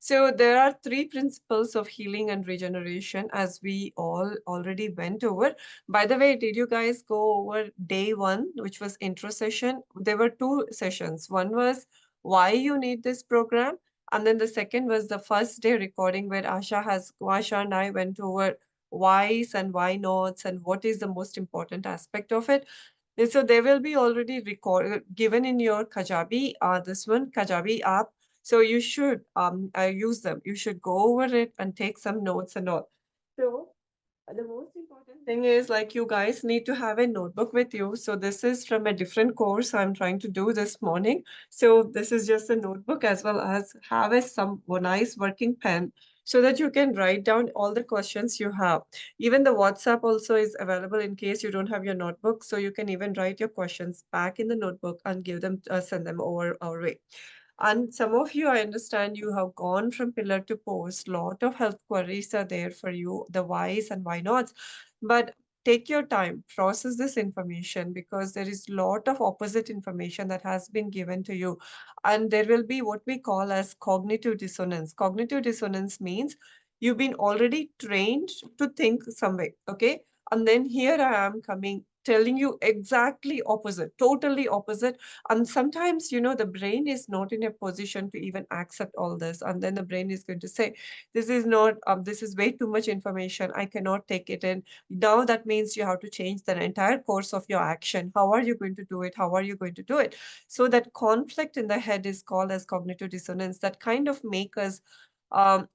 So there are three principles of healing and regeneration, as we all already went over. By the way, did you guys go over day one, which was intro session? There were two sessions. One was why you need this program, and then the second was the first day recording where Asha and I went over whys and why nots and what is the most important aspect of it. And so they will be already given in your Kajabi, this one Kajabi app. So you should use them. You should go over it and take some notes and all. So the most important thing is like you guys need to have a notebook with you. So this is from a different course I'm trying to do this morning. So this is just a notebook as well as have a nice working pen so that you can write down all the questions you have. Even the WhatsApp also is available in case you don't have your notebook. So you can even write your questions back in the notebook and send them over our way. And some of you, I understand you have gone from pillar to post. Lot of health queries are there for you, the whys and why nots. But take your time, process this information because there is lot of opposite information that has been given to you. And there will be what we call as cognitive dissonance. Cognitive dissonance means you've been already trained to think some way, okay? And then here I am coming, telling you exactly opposite, totally opposite, and sometimes, the brain is not in a position to even accept all this. And then the brain is going to say, this is way too much information. I cannot take it in. Now that means you have to change the entire course of your action. How are you going to do it? How are you going to do it? So that conflict in the head is called as cognitive dissonance that kind of make us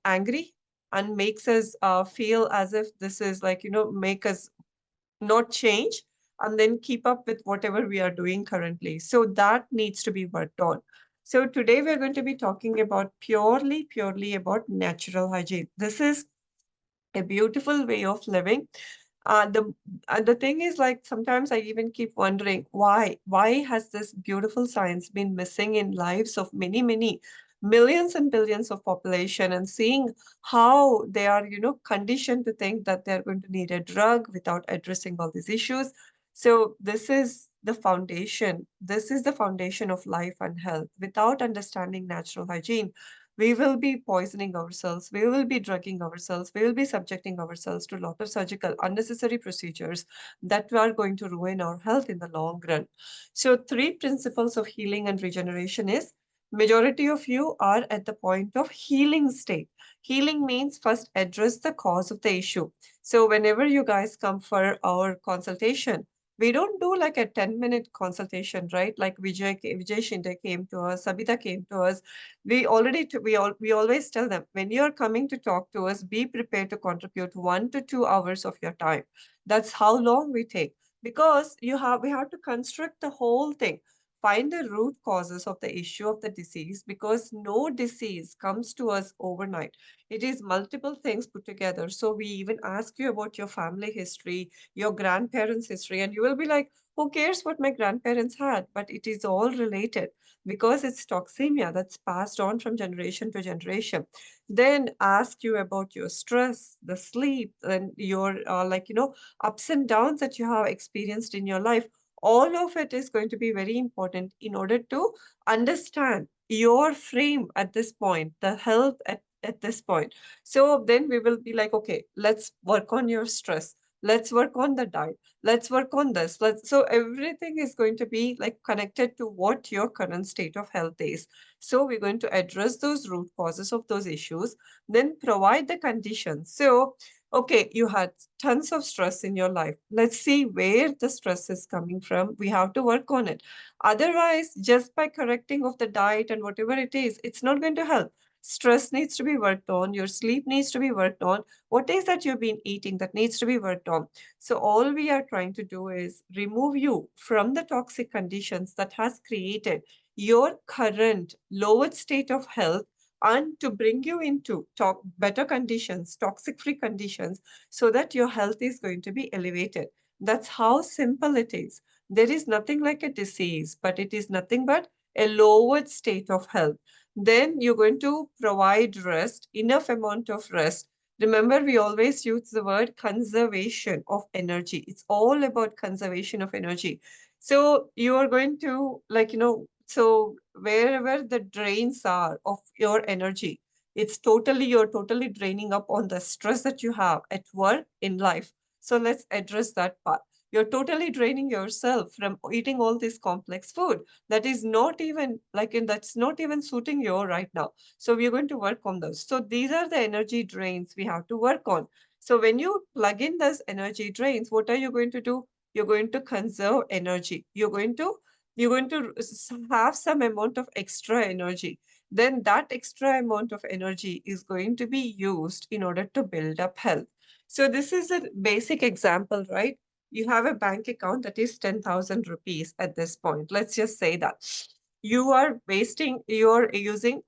angry and makes us feel as if this is like, make us not change and then keep up with whatever we are doing currently. So that needs to be worked on. So today we're going to be talking about purely about natural hygiene. This is a beautiful way of living. The thing is, like, sometimes I even keep wondering why has this beautiful science been missing in lives of many millions and billions of population, and seeing how they are conditioned to think that they're going to need a drug without addressing all these issues. So this is the foundation of life and health. Without understanding natural hygiene, we will be poisoning ourselves, we will be drugging ourselves, we will be subjecting ourselves to a lot of surgical unnecessary procedures that are going to ruin our health in the long run. So three principles of healing and regeneration is majority of you are at the point of healing state. Healing means first address the cause of the issue. So whenever you guys come for our consultation, we don't do like a 10-minute consultation, right? Like Vijay Shinde came to us, Sabita came to us. We always tell them, when you're coming to talk to us, be prepared to contribute 1 to 2 hours of your time. That's how long we take, because we have to construct the whole thing, find the root causes of the issue of the disease, because no disease comes to us overnight. It is multiple things put together. So we even ask you about your family history, your grandparents history, and you will be like, who cares what my grandparents had? But it is all related because it's toxemia that's passed on from generation to generation. Then ask you about your stress, the sleep, and your ups and downs that you have experienced in your life. All of it is going to be very important in order to understand your frame at this point, the health at this point. So then we will be like, okay, let's work on your stress. Let's work on the diet. Let's work on this. So everything is going to be like connected to what your current state of health is. So we're going to address those root causes of those issues, then provide the conditions. So, okay, you had tons of stress in your life. Let's see where the stress is coming from. We have to work on it. Otherwise, just by correcting of the diet and whatever it is, it's not going to help. Stress needs to be worked on. Your sleep needs to be worked on. What is that you've been eating that needs to be worked on? So all we are trying to do is remove you from the toxic conditions that has created your current lowered state of health, and to bring you into better conditions, toxic free conditions, so that your health is going to be elevated. That's how simple it is. There is nothing like a disease, but it is nothing but a lowered state of health. Then you're going to provide rest, enough amount of rest. Remember, we always use the word conservation of energy. It's all about conservation of energy. So you are going to, so wherever the drains are of your energy, You're totally draining up on the stress that you have at work, in life. So let's address that part. You're totally draining yourself from eating all this complex food that is not even that's not even suiting you right now. So we're going to work on those. So these are the energy drains we have to work on. So when you plug in those energy drains, what are you going to do? You're going to conserve energy. You're going to have some amount of extra energy. Then that extra amount of energy is going to be used in order to build up health. So this is a basic example, right? You have a bank account that is 10,000 rupees at this point. Let's just say that you're using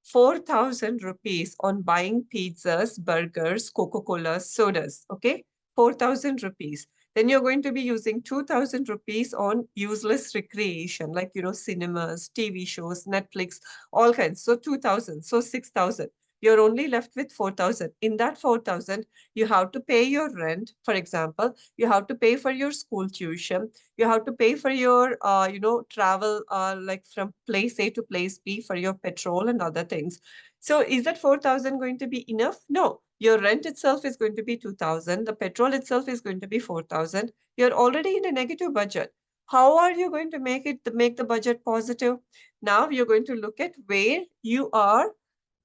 4,000 rupees on buying pizzas, burgers, Coca-Cola, sodas, okay? 4,000 rupees. Then you're going to be using 2,000 rupees on useless recreation, like, cinemas, TV shows, Netflix, all kinds. So 2,000, so 6,000. You're only left with 4,000. In that 4,000, you have to pay your rent, for example. You have to pay for your school tuition. You have to pay for your, travel, like from place A to place B for your petrol and other things. So is that 4,000 going to be enough? No. Your rent itself is going to be 2,000. The petrol itself is going to be 4,000. You're already in a negative budget. How are you going to make the budget positive? Now you're going to look at where you are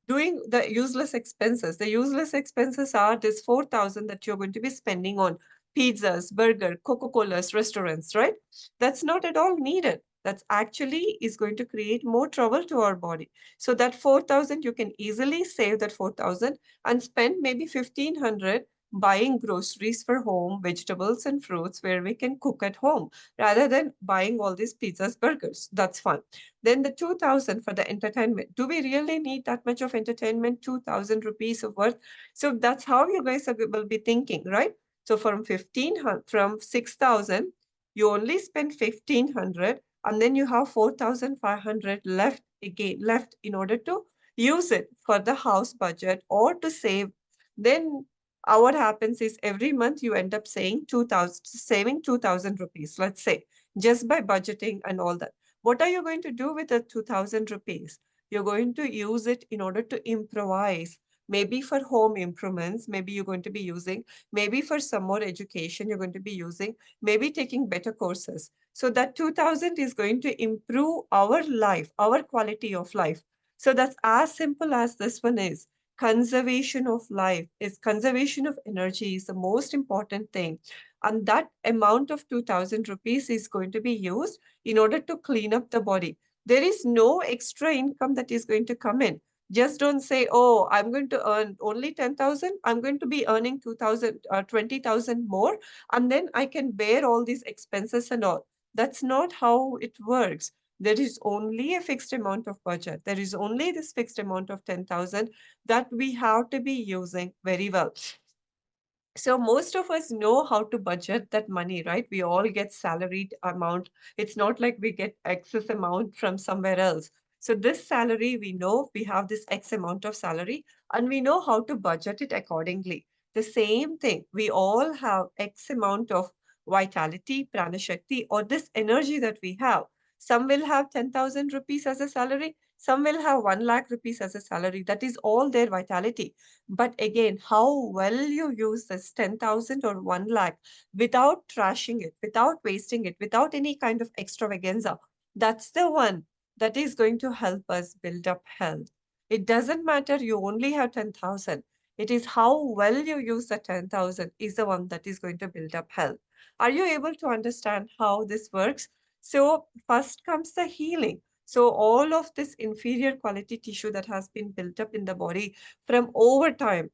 doing the useless expenses. The useless expenses are this 4,000 that you're going to be spending on pizzas, burger, Coca-Cola's, restaurants, right? That's not at all needed. That's actually is going to create more trouble to our body. So that 4,000, you can easily save that 4,000 and spend maybe 1,500 buying groceries for home, vegetables and fruits where we can cook at home rather than buying all these pizzas, burgers. That's fun. Then the 2,000 for the entertainment. Do we really need that much of entertainment? 2,000 rupees of worth. So that's how you guys will be thinking, right? So from 6,000, you only spend 1,500 and then you have 4,500 left in order to use it for the house budget or to save. Then what happens is every month you end up saving 2,000 rupees, let's say, just by budgeting and all that. What are you going to do with the 2,000 rupees? You're going to use it in order to improvise, maybe for home improvements, maybe you're going to be using, maybe for some more education, you're going to be using, maybe taking better courses. So that 2,000 is going to improve our life, our quality of life. So that's as simple as this one is. Conservation of energy is the most important thing. And that amount of 2,000 rupees is going to be used in order to clean up the body. There is no extra income that is going to come in. Just don't say, oh, I'm going to earn only 10,000. I'm going to be earning 2,000 or 20,000 more. And then I can bear all these expenses and all. That's not how it works. There is only a fixed amount of budget. There is only this fixed amount of 10,000 that we have to be using very well. So most of us know how to budget that money, right? We all get salaried amount. It's not like we get excess amount from somewhere else. So this salary, we know we have this X amount of salary and we know how to budget it accordingly. The same thing, we all have X amount of vitality, prana shakti, or this energy that we have. Some will have 10,000 rupees as a salary. Some will have 1 lakh rupees as a salary. That is all their vitality. But again, how well you use this 10,000 or 1 lakh without trashing it, without wasting it, without any kind of extravaganza, that's the one that is going to help us build up health. It doesn't matter you only have 10,000. It is how well you use the 10,000 is the one that is going to build up health. Are you able to understand how this works? So first comes the healing. So all of this inferior quality tissue that has been built up in the body from over time,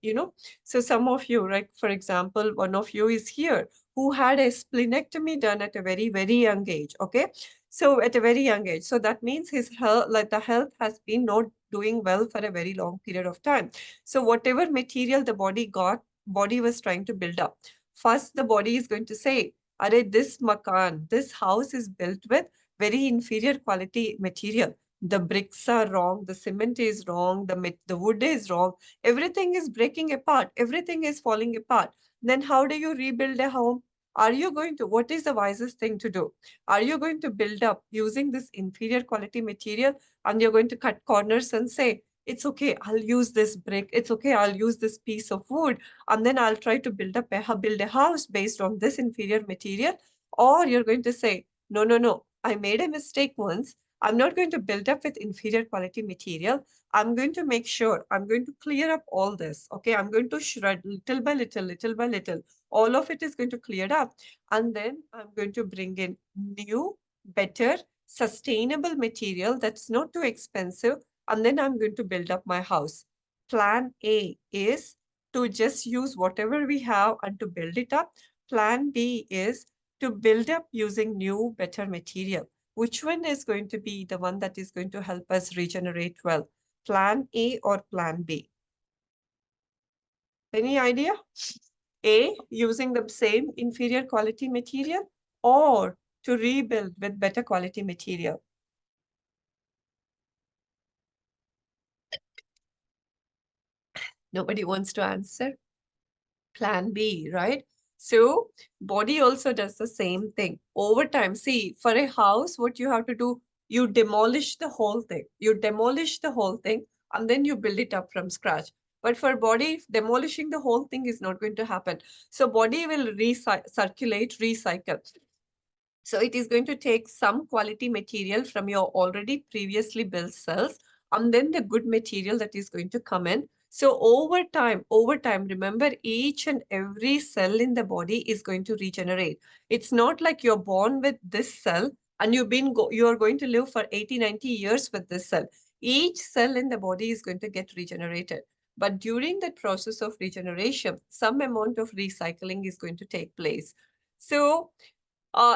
So some of you, like for example, one of you is here who had a splenectomy done at a very, very young age. Okay. So at a very young age. So that means his health, like the health has been not doing well for a very long period of time. So whatever material the body got, body was trying to build up. First, the body is going to say, Are this makan, this house is built with very inferior quality material. The bricks are wrong, the cement is wrong, the wood is wrong, everything is breaking apart, everything is falling apart. Then how do you rebuild a home? What is the wisest thing to do? Are you going to build up using this inferior quality material and you're going to cut corners and say, It's okay, I'll use this brick. It's okay, I'll use this piece of wood. And then I'll try to build a house based on this inferior material. Or you're going to say, no, no, no, I made a mistake once. I'm not going to build up with inferior quality material. I'm going to make sure I'm going to clear up all this. Okay, I'm going to shred little by little, little by little. All of it is going to clear up. And then I'm going to bring in new, better, sustainable material that's not too expensive. And then I'm going to build up my house. Plan A is to just use whatever we have and to build it up. Plan B is to build up using new, better material. Which one is going to be the one that is going to help us regenerate well? Plan A or plan B? Any idea? A, using the same inferior quality material, or to rebuild with better quality material? Nobody wants to answer. Plan B, right? So body also does the same thing. Over time, see, for a house, what you have to do, you demolish the whole thing. You demolish the whole thing and then you build it up from scratch. But for body, demolishing the whole thing is not going to happen. So body will recirculate, recycle. So it is going to take some quality material from your already previously built cells, and then the good material that is going to come in. So over time, remember each and every cell in the body is going to regenerate. It's not like you're born with this cell and you are going to live for 80, 90 years with this cell. Each cell in the body is going to get regenerated. But during that process of regeneration, some amount of recycling is going to take place. So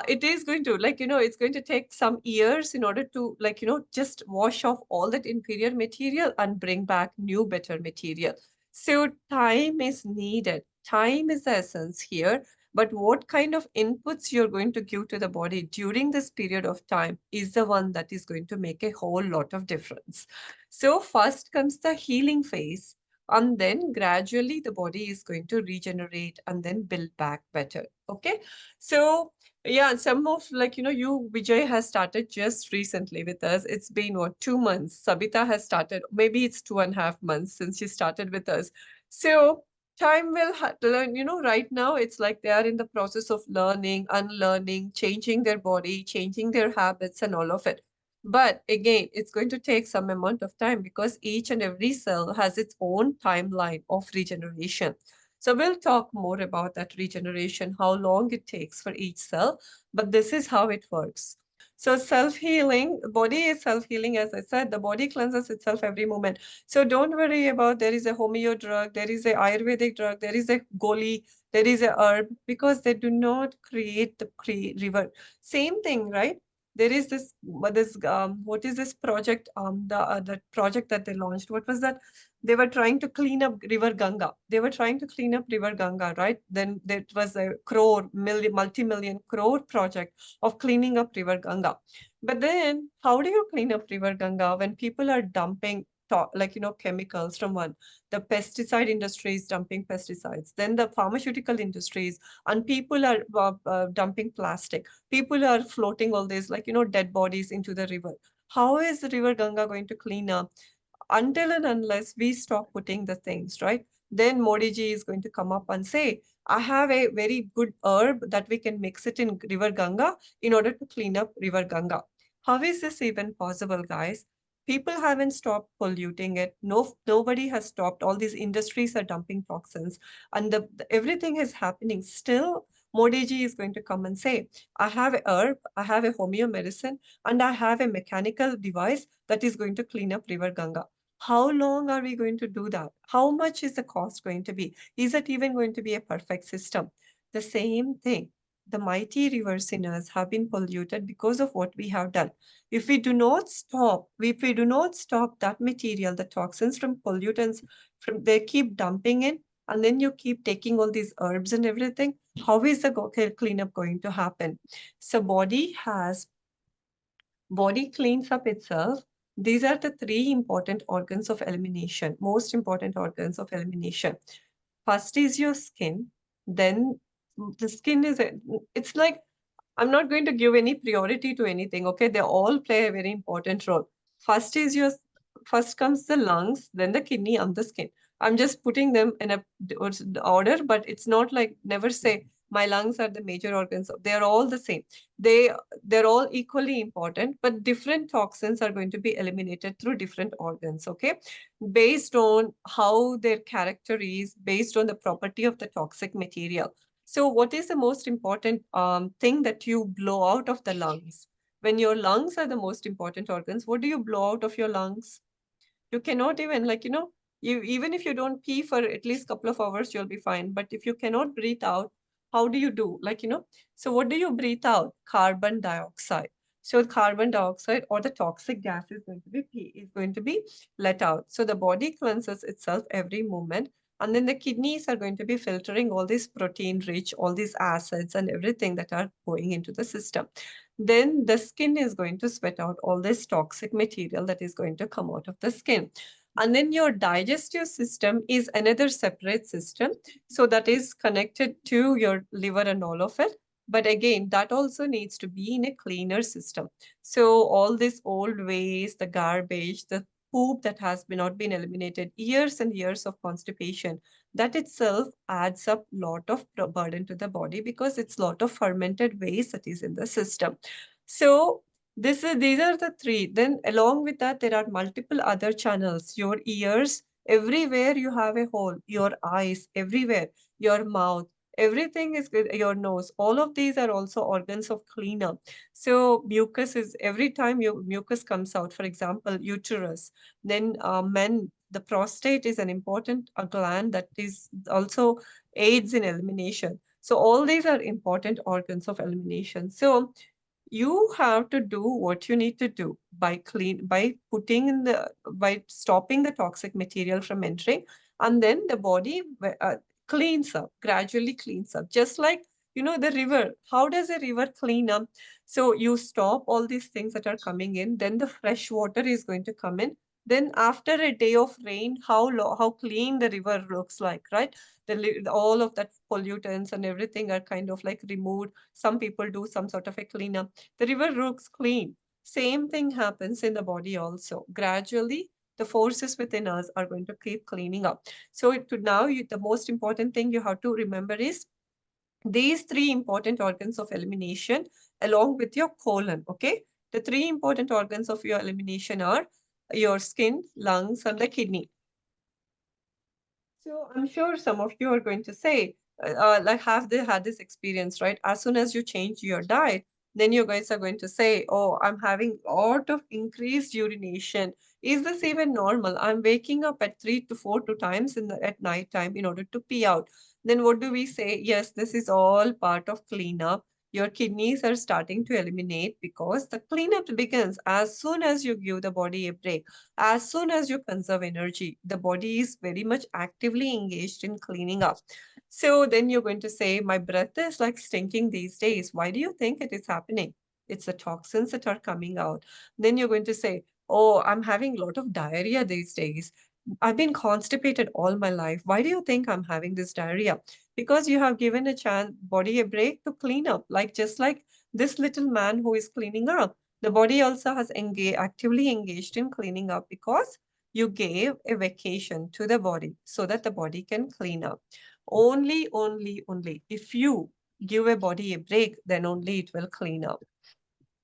it is going to, like, it's going to take some years in order to, like, just wash off all that inferior material and bring back new, better material. So time is needed. Time is the essence here. But what kind of inputs you're going to give to the body during this period of time is the one that is going to make a whole lot of difference. So first comes the healing phase, and then gradually the body is going to regenerate and then build back better. Okay. So yeah, some of, like, you, Vijay, has started just recently with us. It's been what, 2 months? Sabita has started, maybe it's 2.5 months since she started with us. So time will learn, right now it's like they are in the process of learning, unlearning, changing their body, changing their habits and all of it. But again, it's going to take some amount of time because each and every cell has its own timeline of regeneration. So we'll talk more about that regeneration, how long it takes for each cell, but this is how it works. So self-healing, body is self-healing, as I said, the body cleanses itself every moment. So don't worry about there is a homeo drug, there is a Ayurvedic drug, there is a goli, there is a herb, because they do not create the river. Same thing, right? There is this, what is this project? The project that they launched. What was that? They were trying to clean up River Ganga. They were trying to clean up River Ganga, right? Then there was a multi-million crore project of cleaning up River Ganga. But then how do you clean up River Ganga when people are dumping like, chemicals from one? The pesticide industry is dumping pesticides, then the pharmaceutical industries, and people are dumping plastic. People are floating all these, like, dead bodies into the river. How is the River Ganga going to clean up? Until and unless we stop putting the things, right? Then Modi ji is going to come up and say, I have a very good herb that we can mix it in River Ganga in order to clean up River Ganga. How is this even possible, guys? People haven't stopped polluting it. No, nobody has stopped. All these industries are dumping toxins, and everything is happening. Still, Modi ji is going to come and say, I have a herb, I have a homeo medicine, and I have a mechanical device that is going to clean up River Ganga. How long are we going to do that? How much is the cost going to be? Is it even going to be a perfect system? The same thing. The mighty river sinners have been polluted because of what we have done. If we do not stop that material, the toxins from pollutants, from they keep dumping in, and then you keep taking all these herbs and everything, how is the cleanup going to happen? So body cleans up itself. These are the three important organs of elimination, most important organs of elimination. First is your skin. Then the skin is, it's like, I'm not going to give any priority to anything, okay? They all play a very important role. First is your first comes the lungs, then the kidney, and the skin. I'm just putting them in a order, but it's not like never say my lungs are the major organs. They're all the same. They they're all equally important, but different toxins are going to be eliminated through different organs, okay? Based on how their character is, based on the property of the toxic material. So what is the most important thing that you blow out of the lungs? When your lungs are the most important organs, what do you blow out of your lungs? You cannot even, like, you, even if you don't pee for at least couple of hours, you'll be fine. But if you cannot breathe out, how do you do? Like, so what do you breathe out? Carbon dioxide. So carbon dioxide or the toxic gas is going to be is going to be let out. So the body cleanses itself every moment. And then the kidneys are going to be filtering all these protein rich, all these acids and everything that are going into the system. Then the skin is going to sweat out all this toxic material that is going to come out of the skin. And then your digestive system is another separate system. So that is connected to your liver and all of it. But again, that also needs to be in a cleaner system. So all this old waste, the garbage, the poop that has not been eliminated, years and years of constipation, that itself adds up lot of burden to the body because it's lot of fermented waste that is in the system. So these are the three. Then along with that, there are multiple other channels. Your ears, everywhere you have a hole. Your eyes, everywhere. Your mouth, everything is good. Your nose. All of these are also organs of cleanup. So mucus is every time your mucus comes out. For example, uterus. Then men, the prostate is an important gland that is also aids in elimination. So all these are important organs of elimination. So you have to do what you need to do by putting in the by stopping the toxic material from entering, and then the body cleans up, gradually cleans up, just like the river. How does a river clean up? So you stop all these things that are coming in, then the fresh water is going to come in. Then after a day of rain, how clean the river looks like, right? All of that pollutants and everything are kind of like removed. Some people do some sort of a cleanup, the river looks clean. Same thing happens in the body also. Gradually, the forces within us are going to keep cleaning up. So to now, the most important thing you have to remember is these three important organs of elimination along with your colon, okay? The three important organs of your elimination are your skin, lungs, and the kidney. So I'm sure some of you are going to say, like, have they had this experience, right? As soon as you change your diet, then you guys are going to say, oh, I'm having a lot of increased urination. Is this even normal? I'm waking up at 3 to 4 times at night time in order to pee out. Then what do we say? Yes, this is all part of cleanup. Your kidneys are starting to eliminate because the cleanup begins as soon as you give the body a break. As soon as you conserve energy, the body is very much actively engaged in cleaning up. So then you're going to say, my breath is like stinking these days. Why do you think it is happening? It's the toxins that are coming out. Then you're going to say, oh, I'm having a lot of diarrhea these days. I've been constipated all my life. Why do you think I'm having this diarrhea? Because you have given a chance, body a break to clean up, like just like this little man who is cleaning up. The body also has actively engaged in cleaning up because you gave a vacation to the body so that the body can clean up. Only if you give a body a break, then only it will clean up.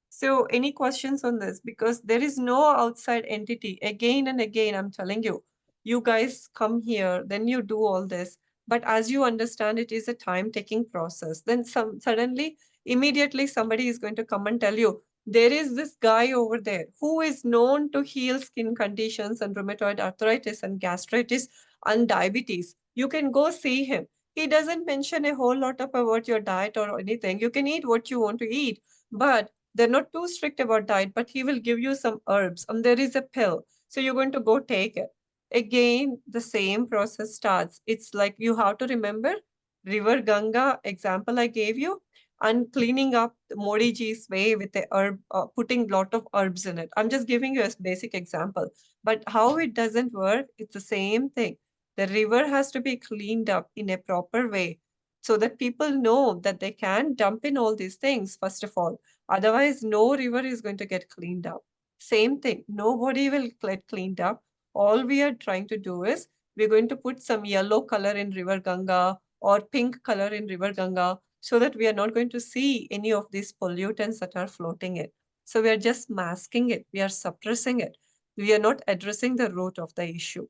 So any questions on this? Because there is no outside entity. Again and again, I'm telling you, you guys come here, then you do all this. But as you understand, it is a time-taking process. Then suddenly, immediately somebody is going to come and tell you, there is this guy over there who is known to heal skin conditions and rheumatoid arthritis and gastritis and diabetes. You can go see him. He doesn't mention a whole lot about your diet or anything. You can eat what you want to eat. But they're not too strict about diet, but he will give you some herbs and there is a pill. So you're going to go take it. Again, the same process starts. It's like you have to remember River Ganga example I gave you and cleaning up Modi ji's way with the herb, putting lot of herbs in it. I'm just giving you a basic example. But how it doesn't work, it's the same thing. The river has to be cleaned up in a proper way so that people know that they can dump in all these things, first of all. Otherwise, no river is going to get cleaned up. Same thing. Nobody will get cleaned up. All we are trying to do is we're going to put some yellow color in River Ganga or pink color in River Ganga so that we are not going to see any of these pollutants that are floating in. So we are just masking it. We are suppressing it. We are not addressing the root of the issue.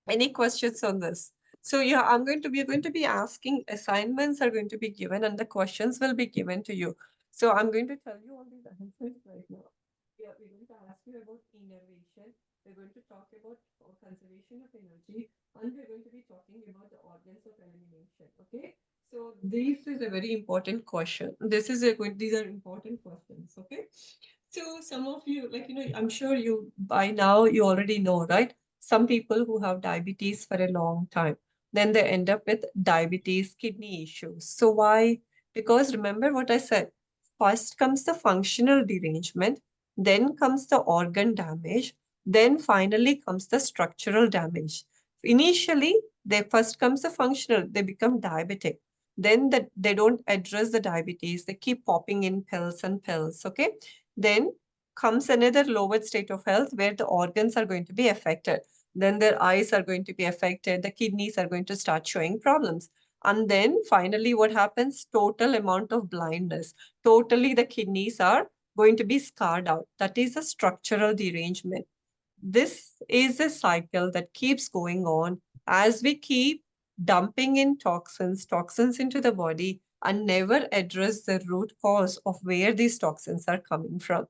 Any questions on this? So yeah, we are going to be asking, assignments are going to be given and the questions will be given to you. So I'm going to tell you all these answers right now. Yeah, we're going to ask you about innervation. We're going to talk about conservation of energy, and we're going to be talking about the organs of elimination. Okay. So this is a very important question. These are important questions. Okay. So some of you, I'm sure you by now you already know, right? Some people who have diabetes for a long time, then they end up with diabetes, kidney issues. So why? Because remember what I said. First comes the functional derangement, then comes the organ damage, then finally comes the structural damage. Initially, they first comes the functional, they become diabetic. Then they don't address the diabetes, they keep popping in pills and pills. Okay. Then comes another lowered state of health where the organs are going to be affected. Then their eyes are going to be affected, the kidneys are going to start showing problems. And then finally, what happens? Total amount of blindness. Totally, the kidneys are going to be scarred out. That is a structural derangement. This is a cycle that keeps going on as we keep dumping in toxins into the body and never address the root cause of where these toxins are coming from.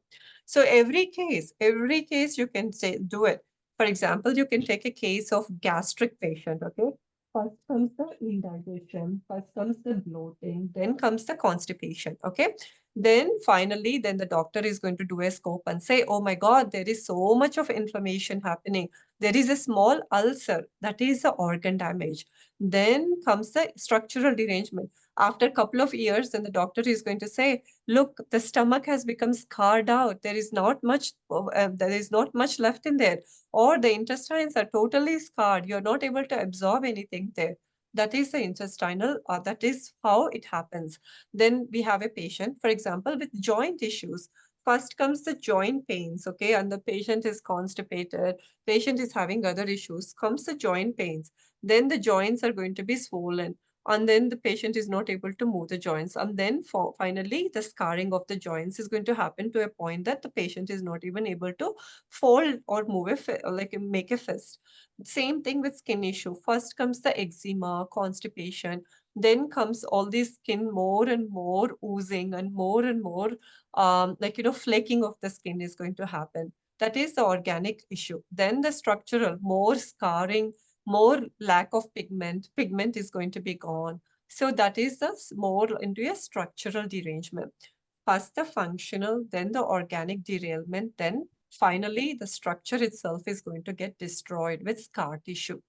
So every case you can say do it. For example, you can take a case of gastric patient, okay? First comes the indigestion, first comes the bloating, then comes the constipation, okay? Then finally, then the doctor is going to do a scope and say, oh my God, there is so much of inflammation happening. There is a small ulcer, that is the organ damage. Then comes the structural derangement. After a couple of years, then the doctor is going to say, look, the stomach has become scarred out. There is not much left in there. Or the intestines are totally scarred. You're not able to absorb anything there. That is the that is how it happens. Then we have a patient, for example, with joint issues. First comes the joint pains, okay, and the patient is constipated, patient is having other issues, comes the joint pains. Then the joints are going to be swollen, and then the patient is not able to move the joints. And then finally, the scarring of the joints is going to happen to a point that the patient is not even able to fold or like make a fist. Same thing with skin issue. First comes the eczema, constipation, then comes all this skin more and more oozing and more flaking of the skin is going to happen. That is the organic issue. Then the structural, more scarring, more lack of pigment is going to be gone. So that is the more into a structural derangement. First the functional, then the organic derailment, then finally the structure itself is going to get destroyed with scar tissue.